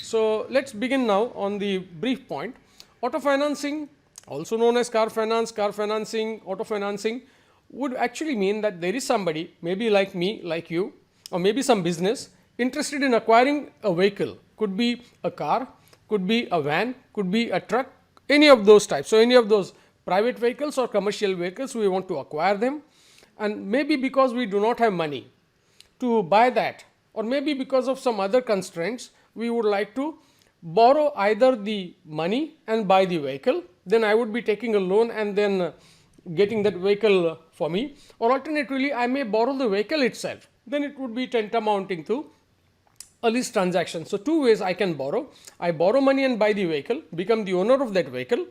So let's begin now on the brief point. Auto financing, also known as car finance, car financing, auto financing, would actually mean that there is somebody, maybe like me, like you, or maybe some business interested in acquiring a vehicle. Could be a car, could be a van, could be a truck, any of those types. So any of those private vehicles or commercial vehicles, we want to acquire them, and maybe because we do not have money to buy that, or maybe because of some other constraints, we would like to borrow either the money and buy the vehicle, then I would be taking a loan and then getting that vehicle for me, or alternatively I may borrow the vehicle itself, then it would be tantamounting to a lease transaction. So two ways I can borrow. I borrow money and buy the vehicle, become the owner of that vehicle.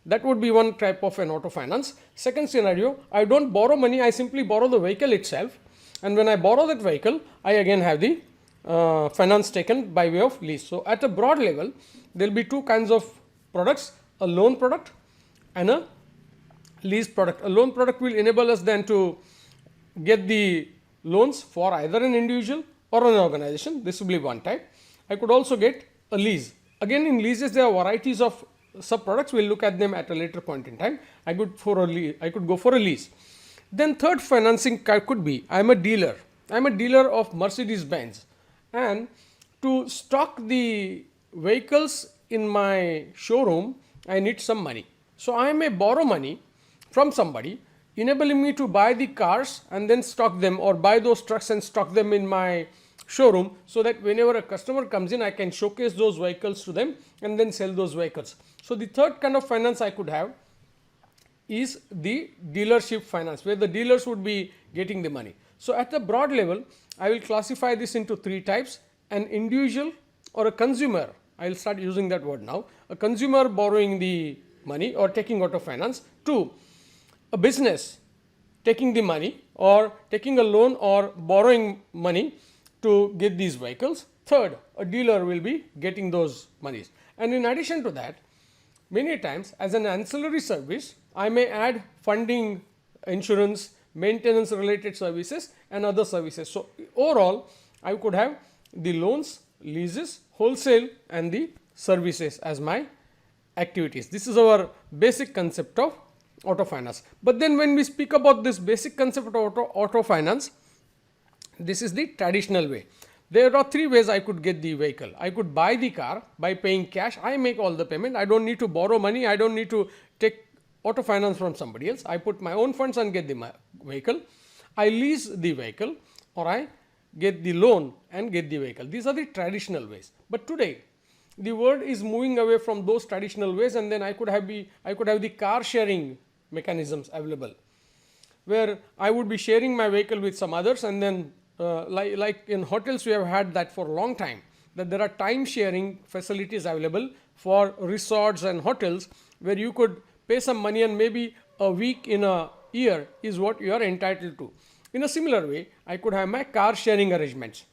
That would be one type of an auto finance. Second scenario, I don't borrow money, I simply borrow the vehicle itself, and when I borrow that vehicle, I again have the finance taken by way of lease. So at a broad level, there will be two kinds of products, a loan product and a lease product. A loan product will enable us then to get the loans for either an individual or an organization. This will be one type. I could also get a lease. Again, in leases there are varieties of sub products. We will look at them at a later point in time. I could go for a lease. Then third financing could be, I am a dealer. I am a dealer of Mercedes Benz, and to stock the vehicles in my showroom, I need some money. So I may borrow money from somebody, enabling me to buy the cars and then stock them, or buy those trucks and stock them in my showroom, so that whenever a customer comes in, I can showcase those vehicles to them and then sell those vehicles. So the third kind of finance I could have is the dealership finance, where the dealers would be getting the money. So at the broad level, I will classify this into three types: an individual or a consumer. I will start using that word now. A consumer borrowing the money or taking auto finance. Two, a business taking the money or taking a loan or borrowing money to get these vehicles. Third, a dealer will be getting those monies. And in addition to that, many times as an ancillary service, I may add funding, insurance, maintenance related services and other services. So overall, I could have the loans, leases, wholesale and the services as my activities. This is our basic concept of auto finance. But then when we speak about this basic concept of auto finance, this is the traditional way. There are three ways I could get the vehicle. I could buy the car by paying cash. I make all the payment. I don't need to borrow money. I don't need to take auto finance from somebody else. I put my own funds and get the vehicle. I lease the vehicle, or I get the loan and get the vehicle. These are the traditional ways. But today, the world is moving away from those traditional ways, and then I could have the car sharing mechanisms available, where I would be sharing my vehicle with some others, and then like in hotels we have had that for a long time, that there are time sharing facilities available for resorts and hotels, where you could pay some money and maybe a week in a year is what you are entitled to. In a similar way, I could have my car sharing arrangements.